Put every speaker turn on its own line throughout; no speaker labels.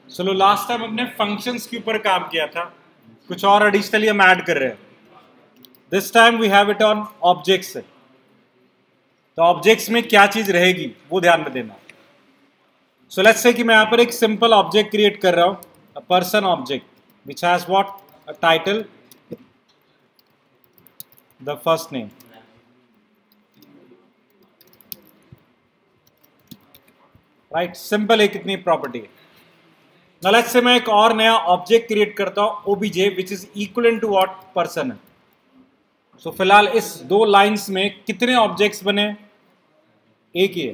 चलो last time हमने functions के ऊपर काम किया था, कुछ और एडिशनली हम ऐड कर रहे हैं. This time we have it on objects. तो ऑब्जेक्ट्स में क्या चीज रहेगी वो ध्यान में देना. सो लेट्स से कि मैं यहां पर एक सिंपल ऑब्जेक्ट क्रिएट कर रहा हूं, a person object which has what, a title, the first name. Right, simple है, कितनी प्रॉपर्टी है. Now let's say मैं एक और नया ऑब्जेक्ट क्रिएट करता हूं OBJ which is equal to what, person है. सो फिलहाल इस दो लाइंस में कितने ऑब्जेक्ट्स बने, एक ही है,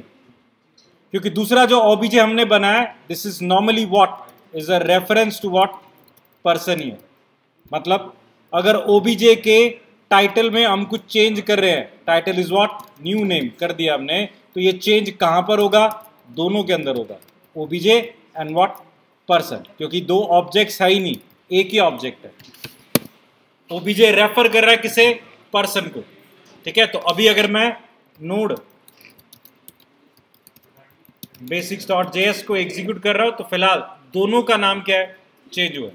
क्योंकि दूसरा जो ओबीजे हमने बनाया this is normally what is a reference to what, person ही है. मतलब अगर ओबीजे के टाइटल में हम कुछ चेंज कर रहे हैं, title is what, new name कर दिया हमने, तो ये चेंज कहां पर होगा, दोनों के अंदर होगा, ओबीजे एंड व्हाट, पर्सन, क्योंकि दो ऑब्जेक्ट्स है ही नहीं, एक ही ऑब्जेक्ट है. ओबीजे रेफर कर रहा है किसे, पर्सन को. ठीक है, तो अभी अगर मैं नोड basics.js को एग्जीक्यूट कर रहा हूं तो फिलहाल दोनों का नाम क्या है, चेंज हुआ,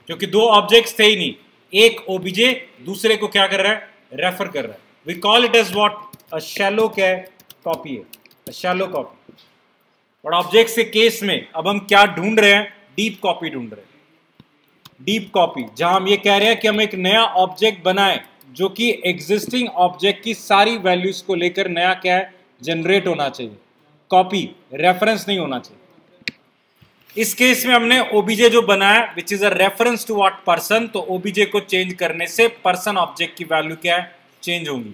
क्योंकि दो ऑब्जेक्ट्स थे ही नहीं, एक ओबीजे दूसरे को क्या कर रहा है, रेफर कर रहा है. We call it as what, a shallow क्या है, कॉपी है, अ शैलो कॉपी. और ऑब्जेक्ट के केस में अब हम क्या ढूंढ रहे हैं, डीप कॉपी ढूंढ रहे हैं. डीप कॉपी जहां हम ये कह रहे हैं कि हम एक नया ऑब्जेक्ट बनाएं जो कि एग्जिस्टिंग ऑब्जेक्ट की सारी वैल्यूज को लेकर नया क्या है, जनरेट होना चाहिए, कॉपी, रेफरेंस नहीं होना चाहिए. इस केस में हमने ओबीजे जो बनाया which is a reference to what, person, तो ओबीजे को चेंज करने से पर्सन ऑब्जेक्ट की वैल्यू क्या है, चेंज होगी.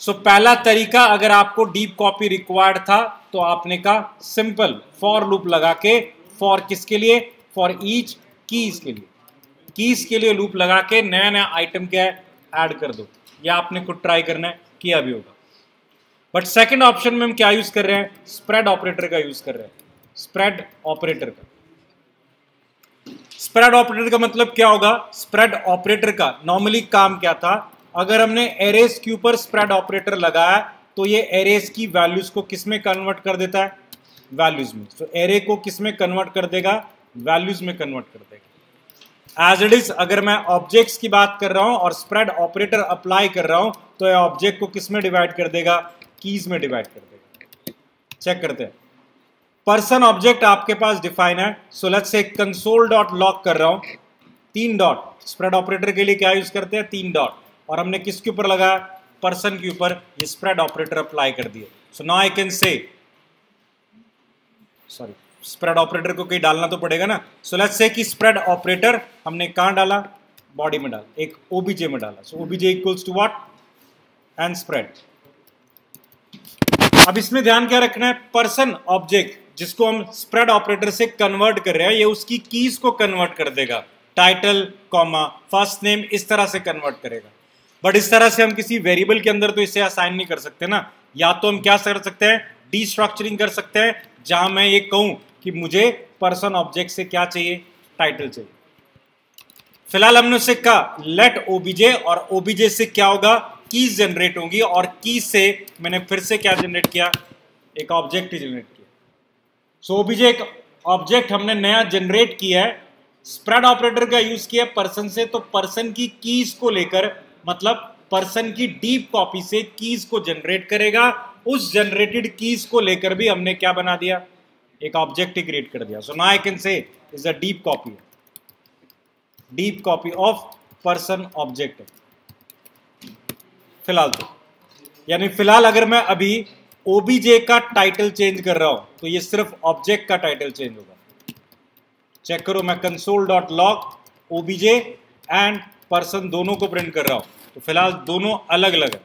सो पहला तरीका, अगर आपको डीप कॉपी रिक्वायर्ड था तो आपने कहा सिंपल फॉर लूप लगा के, फॉर किसके लिए, फॉर ईच कीज के लिए, कीज के लिए लूप लगा के नया नया आइटम क्या है, ऐड कर दो. या आपने खुद ट्राई करना है, किया भी होगा. बट सेकंड ऑप्शन में हम क्या यूज कर रहे हैं, स्प्रेड ऑपरेटर का यूज कर रहे हैं. स्प्रेड ऑपरेटर का, स्प्रेड ऑपरेटर का मतलब क्या होगा, स्प्रेड ऑपरेटर का नॉर्मली काम क्या था, अगर हमने एरेस के ऊपर स्प्रेड ऑपरेटर लगाया तो ये एरेस की वैल्यूज को किस में कन्वर्ट कर देता है, वैल्यूज में. तो एरे को किस में कन्वर्ट कर देगा, वैल्यूज में कन्वर्ट कर देगा. एज इट इज अगर मैं ऑब्जेक्ट्स की बात कर रहा हूं और स्प्रेड ऑपरेटर अप्लाई कर रहा हूं तो ये ऑब्जेक्ट को किस में डिवाइड कर देगा, कीज में डिवाइड कर देगा. चेक करते हैं. पर्सन ऑब्जेक्ट आपके पास डिफाइन है. So let's say console dot log कर रहा हूं, 3 डॉट, स्प्रेड ऑपरेटर के लिए क्या यूज करते हैं, 3 डॉट, और हमने किसके ऊपर लगाया, पर्सन के ऊपर, ये स्प्रेड ऑपरेटर अप्लाई कर दिए. So now I can say, sorry spread operator को कहीं डालना तो पड़ेगा ना. सो लेट्स से कि स्प्रेड ऑपरेटर हमने कहां डाला, बॉडी में डाला, एक ओबीजे में डाला. So OBJ equals to what, and spread. अब इसमें ध्यान क्या रखना है, पर्सन ऑब्जेक्ट जिसको हम स्प्रेड ऑपरेटर से कन्वर्ट कर रहे हैं, ये उसकी कीज को कन्वर्ट कर देगा, टाइटल कॉमा फर्स्ट नेम, इस तरह से कन्वर्ट करेगा. बट इस तरह से हम किसी वेरिएबल के अंदर तो इसे असाइन नहीं कर सकते ना. या तो हम क्या कर सकते हैं, डीस्ट्रक्चरिंग कर सकते हैं, जहां मैं ये कहूं कि मुझे पर्सन ऑब्जेक्ट से क्या चाहिए, टाइटल चाहिए. फिलहाल हमने उससे कहा लेट ओबीजे, और ओबीजे से क्या होगा, कीज जनरेट होंगी, और कीज से मैंने फिर से क्या जनरेट किया, एक ऑब्जेक्ट ही जनरेट किया. सो ओबीजे एक ऑब्जेक्ट हमने नया जनरेट किया है, स्प्रेड ऑपरेटर का यूज किया पर्सन से, तो पर्सन की कीज को लेकर, मतलब पर्सन की डीप कॉपी से कीज को जनरेट करेगा. उस जनरेटेड कीज को लेकर भी हमने क्या बना दिया, एक ऑब्जेक्ट ही क्रिएट कर दिया. So now I can say is a deep copy, deep copy of person object. फिलहाल तो यानी फिलहाल अगर मैं अभी ओबीजे का टाइटल चेंज कर रहा हूं तो ये सिर्फ ऑब्जेक्ट का टाइटल चेंज होगा. चेक करो, मैं console dot log OBJ and person दोनों को प्रिंट कर रहा हूं, तो फिलहाल दोनों अलग अलग है,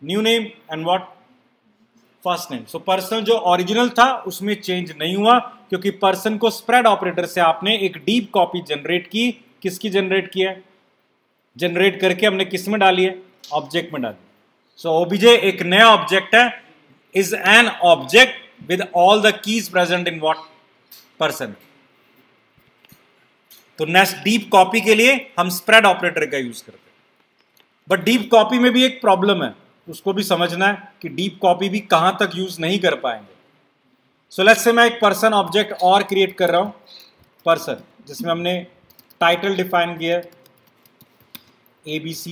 new name and what, first name. So person जो ओरिजिनल था उसमें चेंज नहीं हुआ, क्योंकि पर्सन को स्प्रेड ऑपरेटर से आपने एक डीप कॉपी जनरेट की. किसकी जनरेट की है, जनरेट करके हमने किस में डाली है, ऑब्जेक्ट में डाली. सो ओबीजे एक नया ऑब्जेक्ट है, is an object with all the keys present in what, person. तो नेक्स्ट डीप कॉपी के लिए हम स्प्रेड ऑपरेटर का यूज करते हैं. बट डीप कॉपी में भी एक प्रॉब्लम है, उसको भी समझना है कि डीप कॉपी भी कहां तक यूज नहीं कर पाएंगे. सो लेट्स से मैं एक पर्सन ऑब्जेक्ट और क्रिएट कर रहा हूं, पर्सन, जिसमें हमने टाइटल डिफाइन किया है ABC,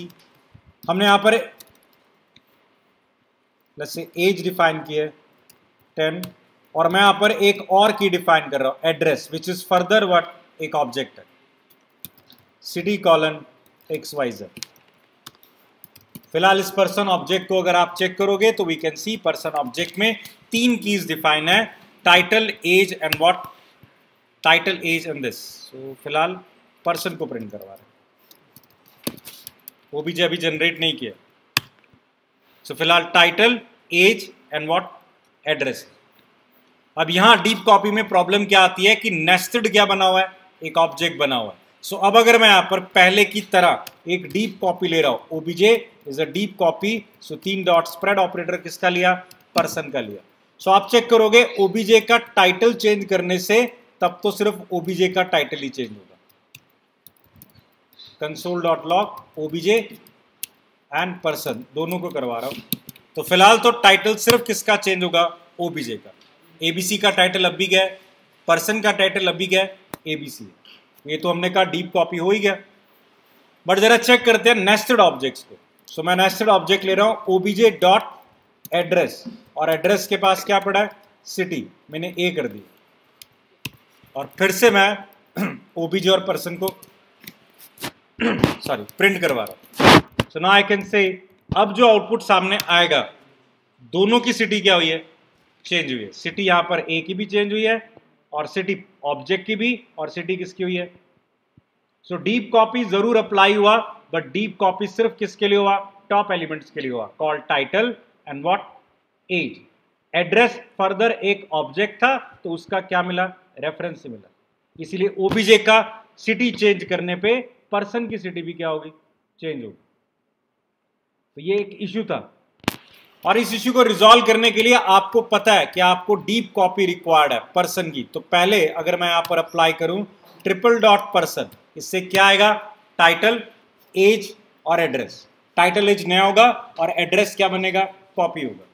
हमने यहां पर लेट्स से एज डिफाइन किया है 10, और मैं यहां पर एक और की डिफाइन कर रहा हूं, address, which is further what एक ऑब्जेक्ट है, सिटी कॉलन XYZ। फिलहाल इस पर्सन ऑब्जेक्ट को अगर आप चेक करोगे तो we can see person object में 3 कीज डिफाइन है, title, age and what, title, age and this. So फिलहाल पर्सन को प्रिंट करवा रहे हैं, वो भी अभी जनरेट नहीं किया। सो फिलहाल title, age and what, address. अब यहां डीप कॉपी में प्रॉब्लम क्या आती है कि नेस्टेड क्या बना हुआ है, एक ऑब्जेक्ट बना हुआ है। सो अब अगर मैं यहां पर पहले की तरह एक डीप कॉपी ले रहा हूं, OBJ is a deep copy, so 3 dot spread operator किसका लिया, पर्सन का लिया। सो आप चेक करोगे ओबीजे का टाइटल चेंज करने से तब तो सिर्फ ओबीजे का टाइटल ही चेंज होगा, console dot log OBJ and person दोनों को करवा रहा हूं। तो फिलहाल तो टाइटल सिर्फ किसका चेंज होगा, ओबीजे का। एबीसी का टाइटल अब भी गया, पर्सन का टाइटल अब भी गया, एबीसी। ये तो हमने कहा डीप कॉपी हो ही गया, बट जरा चेक करते हैं नेस्टेड ऑब्जेक्ट्स को। सो मैं नेस्टेड ऑब्जेक्ट ले रहा हूं ओबीजे डॉट एड्रेस, और एड्रेस के पास क्या पड़ा है, सिटी, मैंने ए कर दी, और फिर से मैं ओबीजे और पर्सन को सॉरी प्रिंट करवा रहा हूं। So now I can say अब जो आउटपुट सामने आएगा, दोनों की सिटी क्या हुई है, चेंज हुई है। सिटी यहां पर ए की भी चेंज हुई है और सिटी ऑब्जेक्ट की भी, और सिटी किसकी हुई है। सो डीप कॉपी जरूर अप्लाई हुआ, बट डीप कॉपी सिर्फ किसके लिए हुआ, टॉप एलिमेंट्स के लिए हुआ, called title and what, age. Address further एक ऑब्जेक्ट था तो उसका क्या मिला, रेफरेंस से मिला, इसीलिए ओबीजे का सिटी चेंज करने पे पर्सन की सिटी भी क्या होगी, चेंज होगी। तो ये एक इश्यू था, और इस इश्यू को रिजॉल्व करने के लिए आपको पता है कि आपको डीप कॉपी रिक्वायर्ड है पर्सन की। तो पहले अगर मैं यहां पर अप्लाई करूं ट्रिपल डॉट पर्सन, इससे क्या आएगा, टाइटल, एज और एड्रेस। टाइटल एज नया होगा और एड्रेस क्या बनेगा, कॉपी होगा।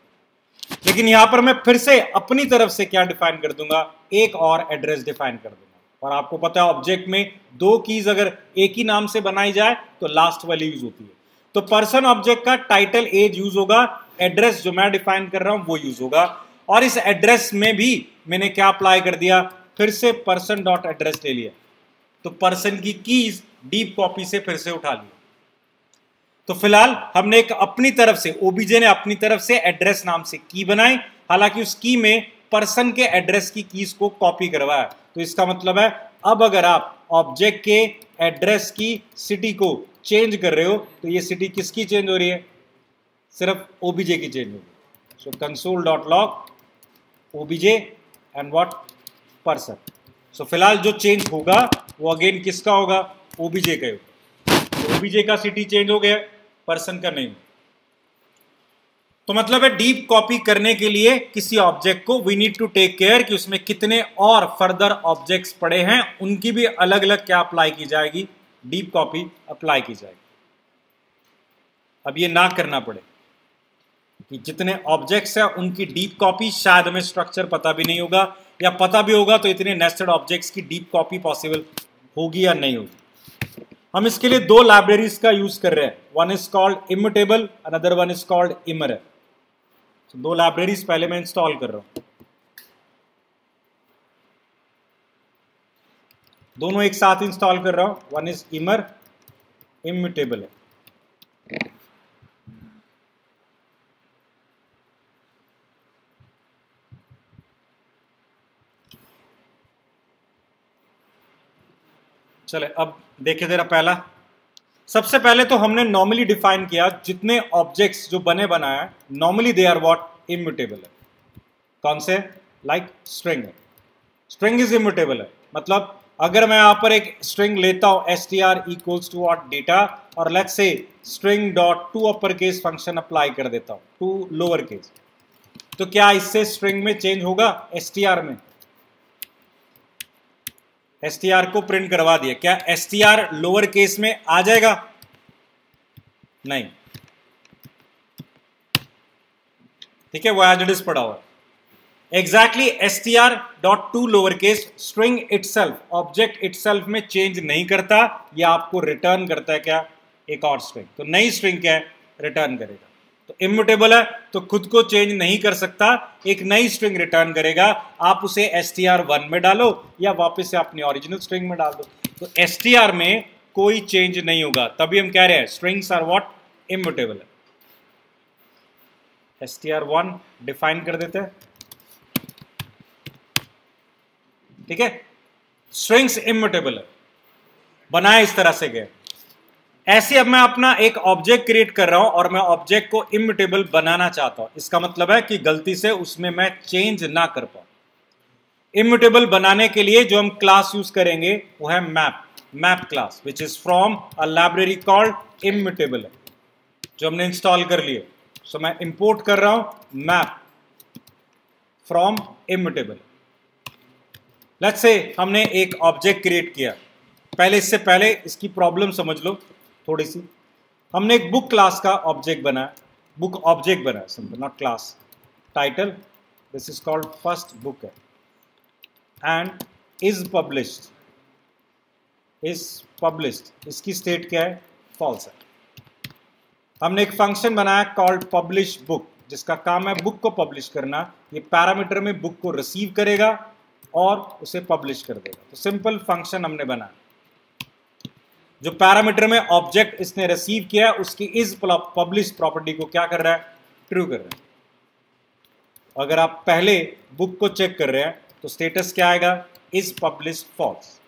लेकिन यहां पर मैं फिर से अपनी तरफ से क्या डिफाइन कर दूंगा, एक और एड्रेस डिफाइन कर दूंगा। और आपको पता है ऑब्जेक्ट में 2 कीज अगर एक ही नाम से बनाई जाए तो लास्ट वाली यूज होती है। तो पर्सन ऑब्जेक्ट का टाइटल, एज यूज होगा, एड्रेस जो मैं डिफाइन कर रहा हूं वो यूज होगा। और इस एड्रेस में भी मैंने क्या अप्लाई कर दिया, फिर से पर्सन डॉट एड्रेस ले लिया, तो पर्सन की कीज डीप कॉपी से फिर से उठा लिया। तो फिलहाल हमने एक अपनी तरफ से, ओबीजे ने अपनी तरफ से एड्रेस नाम से की बनाई, हालांकि उस की में पर्सन के एड्रेस की कीज को कॉपी करवाया। तो इसका मतलब है अब अगर आप ऑब्जेक्ट के एड्रेस की सिटी को चेंज कर रहे हो तो ये सिटी किसकी चेंज हो रही है, सिर्फ ओबीजे की चेंज होगी। So console dot log OBJ and what, person. So फिलहाल जो चेंज होगा वो अगेन किसका होगा, ओबीजे का होगा। ओबीजे का सिटी चेंज हो गया, पर्सन का नहीं। तो मतलब है डीप कॉपी करने के लिए किसी ऑब्जेक्ट को we need to take care कि उसमें कितने और फर्दर ऑब्जेक्ट्स पड़े हैं, उनकी भी अलग अलग क्या अप्लाई की जाएगी, डीप कॉपी अप्लाई की जाएगी। अब ये ना करना पड़े कि जितने ऑब्जेक्ट्स हैं उनकी डीप कॉपी, शायद हमें स्ट्रक्चर पता भी नहीं होगा, या पता भी होगा तो इतने नेस्टेड ऑब्जेक्ट्स की डीप कॉपी पॉसिबल होगी या नहीं होगी। हम इसके लिए 2 लाइब्रेरीज का यूज कर रहे हैं, one is called immutable, another one is called Immer. तो 2 लाइब्रेरीज पहले मैं इंस्टॉल कर रहा हूं, दोनों एक साथ इंस्टॉल कर रहा हूं, वन इज इमर, इम्यूटेबल है। चले अब देखें जरा, पहला सबसे पहले तो हमने नॉर्मली डिफाइन किया जितने ऑब्जेक्ट्स जो बने बनाए हैं normally they are what, immutable है। कौन से, लाइक स्ट्रिंग है, स्ट्रिंग इज इम्यूटेबल है। मतलब अगर मैं यहां पर एक स्ट्रिंग लेता हूं str equals to what, data, और let's say string dot to upper case function apply कर देता हूं टू लोअर केस, तो क्या इससे स्ट्रिंग में चेंज होगा, str में str को प्रिंट करवा दिया, क्या str लोअर केस में आ जाएगा, नहीं, ठीक है, वो एज इट इज पड़ा हुआ। Exactly str.to lower case string itself, object itself में चेंज नहीं करता, या आपको रिटर्न करता है क्या, एक और स्ट्रिंग। तो नई स्ट्रिंग क्या है, रिटर्न करेगा। तो इम्यूटेबल है तो खुद को चेंज नहीं कर सकता, एक नई स्ट्रिंग रिटर्न करेगा। आप उसे str1 में डालो या वापस से अपनी ओरिजिनल स्ट्रिंग में डाल दो, तो str में कोई चेंज नहीं होगा। तभी हम कह रहे हैं स्ट्रिंग्स आर व्हाट, इम्यूटेबल है। str1 डिफाइन कर देते हैं, ठीक है। स्ट्रिंग्स इम्यूटेबल है, बनाए इस तरह से गए। ऐसे अब मैं अपना एक ऑब्जेक्ट क्रिएट कर रहा हूं और मैं ऑब्जेक्ट को इम्यूटेबल बनाना चाहता हूं। इसका मतलब है कि गलती से उसमें मैं चेंज ना कर पाऊं। इम्यूटेबल बनाने के लिए जो हम क्लास यूज करेंगे वो है map class, which is from a library called immutable, जो हमने इंस्टॉल कर लिए। सो मैं इंपोर्ट कर रहा हूं map from immutable. Let's say हमने एक ऑब्जेक्ट क्रिएट किया। इससे पहले इसकी प्रॉब्लम समझ लो थोड़ी सी। हमने एक बुक क्लास का ऑब्जेक्ट बनाया, बुक ऑब्जेक्ट बनाया, simple, not class. Title, this is called first book है, एंड इज पब्लिश्ड, इसकी स्टेट क्या है, फॉल्स है। हमने एक फंक्शन बनाया कॉल्ड पब्लिश बुक, जिसका काम है बुक को पब्लिश करना। ये पैरामीटर में बुक को रिसीव करेगा और उसे पब्लिश कर देगा। तो सिंपल फंक्शन हमने बनाया। जो पैरामीटर में ऑब्जेक्ट इसने रिसीव किया उसकी इज पब्लिश प्रॉपर्टी को क्या कर रहा है, ट्रू कर रहा है। अगर आप पहले बुक को चेक कर रहे हैं तो स्टेटस क्या आएगा, इज पब्लिश फॉल्स।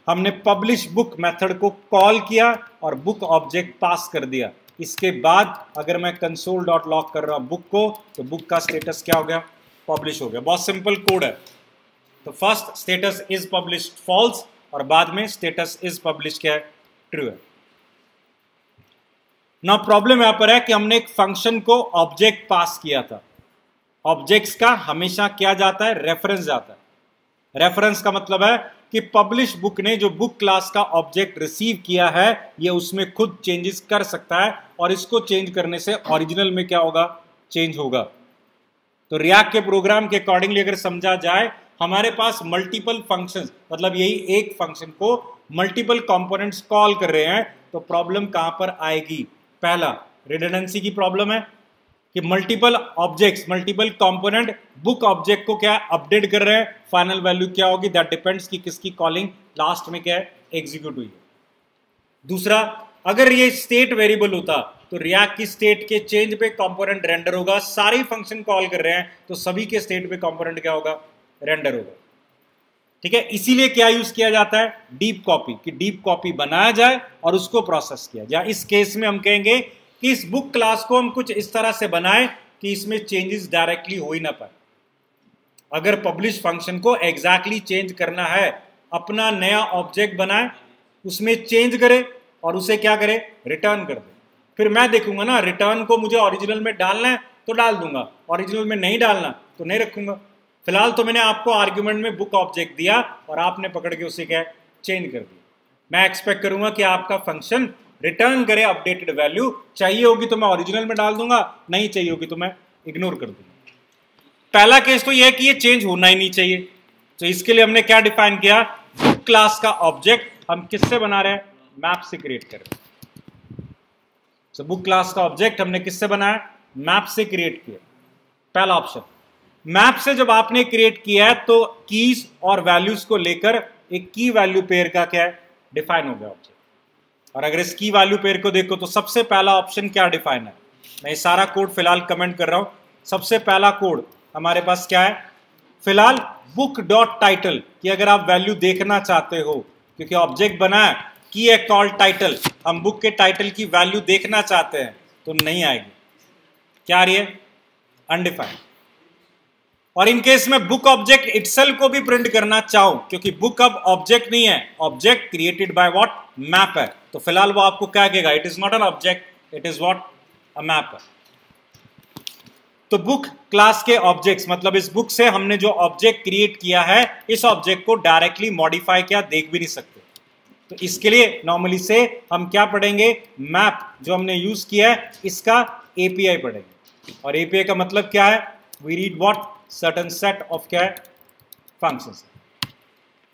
हमने पब्लिश बुक मेथड को कॉल किया और बुक ऑब्जेक्ट पास कर दिया। इसके बाद अगर मैं console.log कर रहा हूं बुक को, तो बुक का स्टेटस क्या हो गया, पब्लिश हो गया। बहुत सिंपल कोड है। तो first status is publish false और बाद में स्टेटस इज पब्लिश क्या है, ट्रू है। ना प्रॉब्लम यहां पर है कि हमने एक फंक्शन को ऑब्जेक्ट पास किया था। ऑब्जेक्ट्स का हमेशा क्या जाता है, रेफरेंस जाता है। रेफरेंस का मतलब है कि पब्लिश बुक ने जो बुक क्लास का ऑब्जेक्ट रिसीव किया है ये उसमें खुद चेंजेस कर सकता है, और इसको चेंज करने से ओरिजिनल में क्या होगा, चेंज होगा। तो रिएक्ट के प्रोग्राम के अकॉर्डिंगली अगर समझा जाए, हमारे पास मल्टीपल फंक्शंस, मतलब यही एक फंक्शन को मल्टीपल कंपोनेंट्स कॉल कर रहे हैं, तो प्रॉब्लम कहां पर आएगी, पहला रिडंडेंसी की प्रॉब्लम है कि multiple objects, multiple component book object को क्या अपडेट कर रहे हैं, फाइनल वैल्यू क्या होगी, दैट डिपेंड्स कि किसकी कॉलिंग लास्ट में क्या है, एग्जीक्यूट हुई है। दूसरा, अगर ये स्टेट वेरिएबल होता तो रिएक्ट की स्टेट के चेंज पे कंपोनेंट रेंडर होगा। सारे फंक्शन कॉल कर रहे हैं तो सभी के स्टेट पे कंपोनेंट क्या होगा, रेंडर होगा। ठीक है, इसीलिए क्या यूज किया जाता है, डीप कॉपी, कि डीप कॉपी बनाया जाए और उसको प्रोसेस किया जाए। इस केस में हम कहेंगे कि इस बुक क्लास को हम कुछ इस तरह से बनाएं कि इसमें चेंजेस डायरेक्टली हो ही ना पाए। अगर पब्लिश फंक्शन को एग्जैक्टली चेंज करना है, अपना नया ऑब्जेक्ट बनाए, उसमें चेंज करे और उसे क्या करे, रिटर्न कर दे। फिर मैं देखूंगा ना, रिटर्न को मुझे ओरिजिनल में डालना है तो डाल दूंगा, ओरिजिनल में नहीं डालना तो नहीं रखूंगा। फिलहाल तो मैंने आपको आर्ग्यूमेंट में बुक ऑब्जेक्ट दिया और आपने पकड़ के उसे क्या चेंज कर दिया। मैं एक्सपेक्ट करूंगा कि आपका फंक्शन रिटर्न करे अपडेटेड वैल्यू। चाहिए होगी तो मैं ओरिजिनल में डाल दूंगा, नहीं चाहिए होगी तो मैं इग्नोर कर दूंगा। पहला केस तो यह है कि ये चेंज होना ही नहीं चाहिए। तो इसके लिए हमने क्या डिफाइन किया, बुक क्लास का ऑब्जेक्ट हम किससे बना रहे हैं, मैप से क्रिएट कर रहे हैं। तो बुक क्लास का ऑब्जेक्ट हमने किससे बनाया, मैप से क्रिएट किया। पहला ऑप्शन, मैप से जब आपने क्रिएट किया है तो कीज और वैल्यूज को लेकर एक की वैल्यू पेयर का क्या है, डिफाइन हो गया ऑब्जेक्ट। और अगर इस की वैल्यू पेयर को देखो तो सबसे पहला ऑप्शन क्या डिफाइन है, मैं ये सारा कोड फिलहाल कमेंट कर रहा हूं। सबसे पहला कोड हमारे पास क्या है, फिलहाल बुक डॉट टाइटल की अगर आप वैल्यू देखना चाहते हो, क्योंकि ऑब्जेक्ट बना है की है कॉल टाइटल, हम बुक के टाइटल की वैल्यू देखना चाहते हैं तो नहीं आएगी। क्या आ रही है, अनडिफाइंड। और इन केस में बुक ऑब्जेक्ट इटसेल्फ को भी प्रिंट करना चाहूं, क्योंकि बुक अब ऑब्जेक्ट नहीं है, object created by what, map है, तो फिलहाल वो आपको क्या कहेगा, it is not an object, it is what, a map है। तो बुक क्लास के ऑब्जेक्ट्स, मतलब इस बुक से हमने जो ऑब्जेक्ट क्रिएट किया है, इस ऑब्जेक्ट को डायरेक्टली मॉडिफाई किया देख भी नहीं सकते। तो इसके लिए नॉर्मली से हम क्या पढ़ेंगे, मैप जो हमने यूज किया है इसका एपीआई पढ़ेंगे। और एपीआई का मतलब क्या है, we read what, certain set of क्या है, फंक्शंस।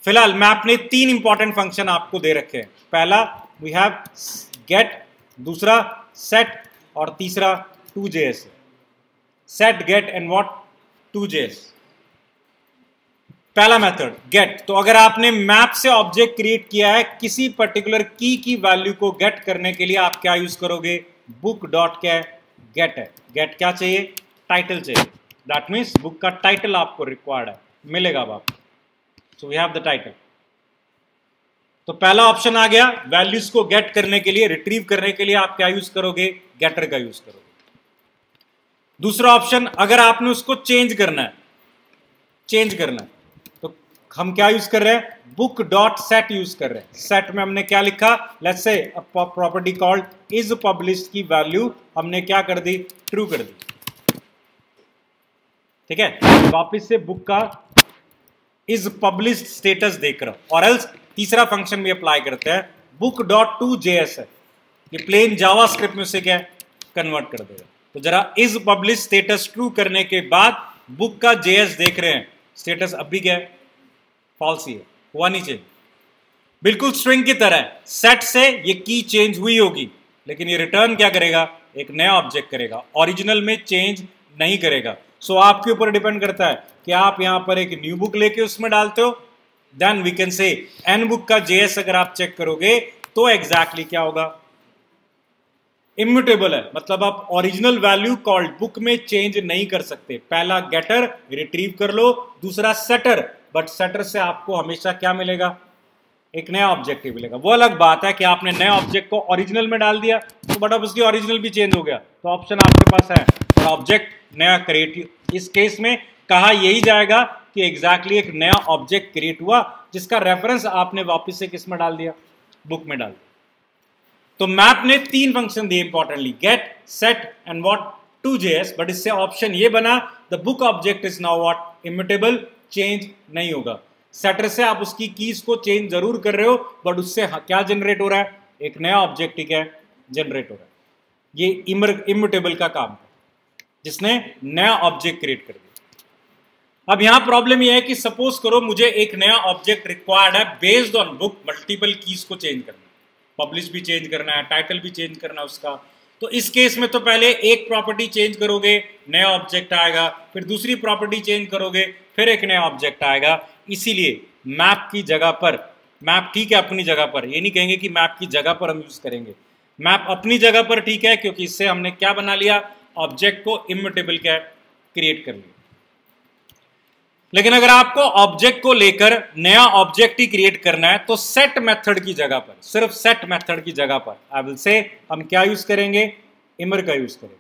फिलहाल मैप ने 3 इंपॉर्टेंट फंक्शन आपको दे रखे हैं। पहला वी हैव गेट, दूसरा सेट और तीसरा 2JS। Set, get and what, 2JS। पहला मेथड गेट, तो अगर आपने मैप से ऑब्जेक्ट क्रिएट किया है, किसी पर्टिकुलर की वैल्यू को गेट करने के लिए आप क्या यूज करोगे, बुक डॉट क्या है, गेट है। गेट क्या चाहिए, टाइटल चाहिए। दैट मीन्स बुक का टाइटल आपको रिक्वायर्ड है, मिलेगा अब आपको। So we have the title. तो पहला ऑप्शन आ गया, वैल्यूज को गेट करने के लिए, रिट्रीव करने के लिए आप क्या यूज करोगे, गेटर का यूज करोगे। दूसरा ऑप्शन, अगर आपने उसको चेंज करना है, तो हम क्या यूज कर रहे हैं, बुक डॉट सेट यूज कर रहे हैं। सेट में हमने क्या लिखा, let's say property called is published की वैल्यू हमने क्या कर दी, ट्रू कर दी। ठीक है, वापस से बुक का इज पब्लिश्ड स्टेटस देख रहा हूं। और एल्स तीसरा फंक्शन भी अप्लाई करते हैं, बुक डॉट 2JS है, ये प्लेन जावास्क्रिप्ट में से क्या कन्वर्ट कर देगा। तो जरा इज पब्लिश स्टेटस ट्रू करने के बाद बुक का JS देख रहे हैं, स्टेटस अब भी क्या है, फॉल्स ही है, हुआ नहीं चेंज। बिल्कुल स्ट्रिंग की तरह सेट से ये की चेंज हुई होगी, लेकिन ये रिटर्न क्या करेगा, एक नया ऑब्जेक्ट करेगा, ओरिजिनल में चेंज नहीं करेगा। सो आपके ऊपर डिपेंड करता है कि आप यहां पर एक न्यू बुक लेके उसमें डालते हो, then we can say an book का JS अगर आप चेक करोगे तो एग्जैक्टली क्या होगा, इम्यूटेबल है, मतलब आप ओरिजिनल वैल्यू कॉल्ड बुक में चेंज नहीं कर सकते। पहला गेटर रिट्रीव कर लो, दूसरा सेटर, बट सेटर से आपको हमेशा क्या मिलेगा, एक नया ऑब्जेक्ट ही मिलेगा। वो अलग बात है कि आपने नए ऑब्जेक्ट को ओरिजिनल में डाल दिया तो बट अब उसकी ओरिजिनल भी चेंज हो गया, तो ऑप्शन आपके पास है और ऑब्जेक्ट नया क्रिएट। इस केस में कहा यही जाएगा कि एग्जैक्टली एक नया ऑब्जेक्ट क्रिएट हुआ जिसका रेफरेंस आपने वापस से किस में डाल दिया, बुक में डाल दिया। तो मैप ने 3 फंक्शन दिए importantly, get, set and what, 2JS, but इससे ऑप्शन ये बना the book object is now what, immutable, change नहीं होगा। सेटर से आप उसकी कीज को चेंज जरूर कर रहे हो, बट उससे क्या जनरेट हो रहा है, एक नया ऑब्जेक्ट ही क्या जनरेट हो रहा है। ये इम्यूटेबल का काम है, जिसने नया ऑब्जेक्ट क्रिएट कर दिया। अब यहां प्रॉब्लम यह है कि सपोज करो मुझे एक नया ऑब्जेक्ट रिक्वायर्ड है based on book, multiple keys को चेंज करना, पब्लिश भी चेंज करना है, टाइटल भी चेंज करना है उसका। तो इस केस में तो पहले एक प्रॉपर्टी चेंज करोगे, नया ऑब्जेक्ट आएगा, फिर दूसरी प्रॉपर्टी चेंज करोगे, फिर एक नया ऑब्जेक्ट आएगा। इसीलिए मैप की जगह पर, मैप ठीक है अपनी जगह पर, ये नहीं कहेंगे कि मैप की जगह पर हम यूज करेंगे, मैप अपनी जगह पर ठीक है, क्योंकि इससे हमने क्या बना लिया, ऑब्जेक्ट को इम्यूटेबल क्या क्रिएट कर लिया। लेकिन अगर आपको ऑब्जेक्ट को लेकर नया ऑब्जेक्ट ही क्रिएट करना है तो सेट मेथड की जगह पर, सिर्फ सेट मेथड की जगह पर आई विल से हम क्या यूज करेंगे, इमर का यूज करेंगे।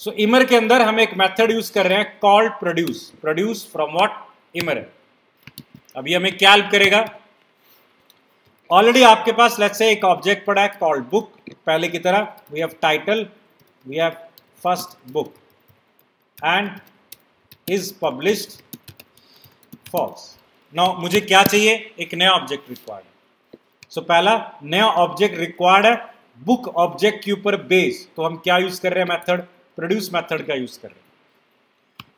सो इमर के अंदर हम एक मेथड यूज कर रहे हैं called produce, produce from what, Immer है। अभी हमें क्या हेल्प करेगा, ऑलरेडी आपके पास लेट्स से एक ऑब्जेक्ट पड़ा है कॉल्ड बुक, पहले की तरह we have title, we have first book and is published false. Now मुझे क्या चाहिए, एक नया ऑब्जेक्ट रिक्वायर्ड है। सो पहला नया ऑब्जेक्ट रिक्वायर्ड है बुक ऑब्जेक्ट के ऊपर बेस, तो हम क्या यूज कर रहे हैं, मेथड प्रोड्यूस मेथड का यूज कर रहे हैं।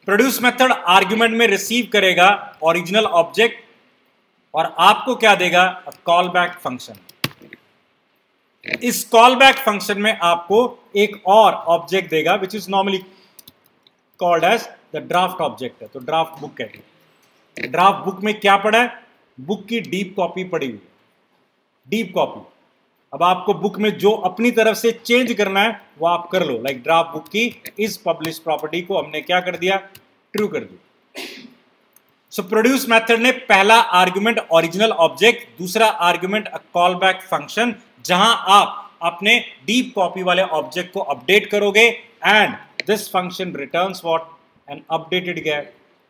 प्रोड्यूस मेथड आर्ग्यूमेंट में रिसीव करेगा ओरिजिनल ऑब्जेक्ट और आपको क्या देगा, कॉल बैक फंक्शन। इस कॉल बैक फंक्शन में आपको एक और ऑब्जेक्ट देगा which is normally called as the draft object है। तो ड्राफ्ट बुक है, ड्राफ्ट बुक में क्या पड़ा है, बुक की डीप कॉपी पड़ी हुई है, डीप कॉपी। अब आपको बुक में जो अपनी तरफ से चेंज करना है वो आप कर लो, लाइक ड्राफ्ट बुक की इस पब्लिश प्रॉपर्टी को हमने क्या कर दिया, ट्रू कर दिया। सो प्रोड्यूस मेथड ने पहला आर्गुमेंट ओरिजिनल ऑब्जेक्ट, दूसरा आर्गुमेंट कॉल बैक फंक्शन, जहां आप अपने डीप कॉपी वाले ऑब्जेक्ट को अपडेट करोगे and this function returns what, N updated क्या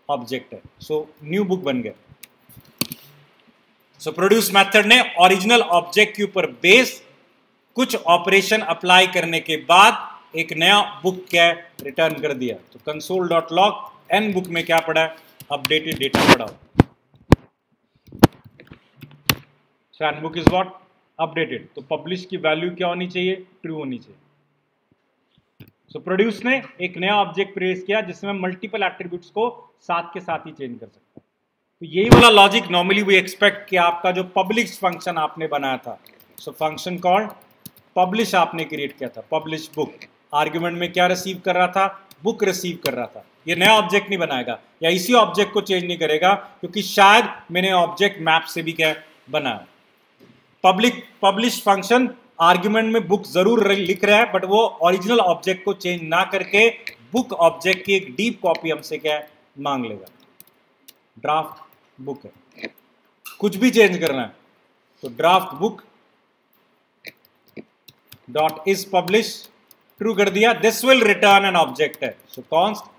ऑब्जेक्ट है। सो न्यू बुक बन गया। सो प्रोड्यूस मेथड ने ओरिजिनल ऑब्जेक्ट के ऊपर बेस कुछ ऑपरेशन अप्लाई करने के बाद एक नया बुक क्या रिटर्न कर दिया। तो console dot log N book में क्या पड़ा है, अपडेटेड डेटा पड़ा। So N book is what, updated. तो पब्लिश की वैल्यू क्या होनी चाहिए, ट्रू होनी चाहिए। सो प्रोड्यूस ने एक नया ऑब्जेक्ट प्रेस किया जिसमें मल्टीपल एट्रीब्यूट्स को साथ के साथ ही चेंज कर सकता है। तो यही वाला लॉजिक नॉर्मली वी एक्सपेक्ट कि आपका जो पब्लिश फंक्शन आपने बनाया था, सो फंक्शन कॉल्ड पब्लिश आपने क्रिएट किया था, पब्लिश बुक, आर्ग्यूमेंट में क्या रिसीव कर रहा था, बुक रिसीव कर रहा था। ये नया ऑब्जेक्ट नहीं बनाएगा या इसी ऑब्जेक्ट को चेंज नहीं करेगा, क्योंकि शायद मैंने ऑब्जेक्ट मैप से भी क्या बनाया। पब्लिश फंक्शन आर्ग्यूमेंट में बुक जरूर लिख रहा है, बट वो ओरिजिनल ऑब्जेक्ट को चेंज ना करके बुक ऑब्जेक्ट की एक डीप कॉपी हमसे क्या मांग लेगा। ड्राफ्ट बुक है, कुछ भी चेंज करना है तो draft book dot is publish true कर दिया, this will return an object है। सो कॉन्स्ट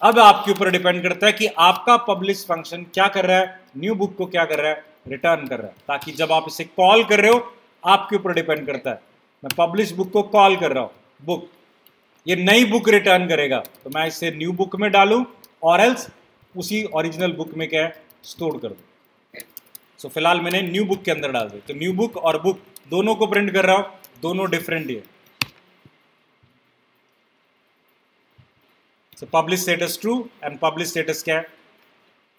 अब आपके ऊपर डिपेंड करता है कि आपका पब्लिश फंक्शन क्या कर रहा है, न्यू बुक को क्या कर रहा है, रिटर्न कर रहा है, ताकि जब आप इसे कॉल कर रहे हो आपके ऊपर डिपेंड करता है। मैं पब्लिश बुक को कॉल कर रहा हूं, बुक, ये नई बुक रिटर्न करेगा तो मैं इसे न्यू बुक में डालूं और एल्स उसी ओरिजिनल बुक में क्या स्टोर कर दूं। सो फिलहाल मैंने न्यू बुक के अंदर डाल दी, तो न्यू बुक और बुक दोनों को प्रिंट कर रहा हूं, दोनों डिफरेंट ही है। So publish status true and publish status क्या है,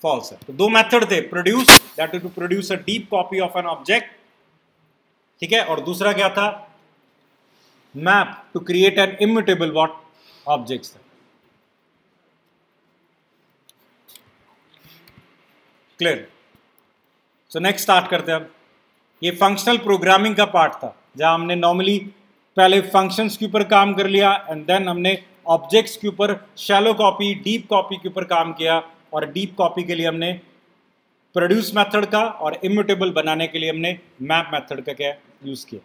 फॉल्स है। तो दो मेथड थे, produce that is to produce a deep copy of an object, ठीक है, और दूसरा क्या था, map to create an immutable what objects. Clear? So next start करते हैं। अब ये फंक्शनल प्रोग्रामिंग का पार्ट था, जहां हमने नॉर्मली पहले फंक्शंस के ऊपर काम कर लिया एंड देन हमने ऑब्जेक्ट्स के ऊपर शैलो कॉपी, डीप कॉपी के ऊपर काम किया, और डीप कॉपी के लिए हमने प्रोड्यूस मेथड का और इम्यूटेबल बनाने के लिए हमने मैप मेथड का क्या यूज किया।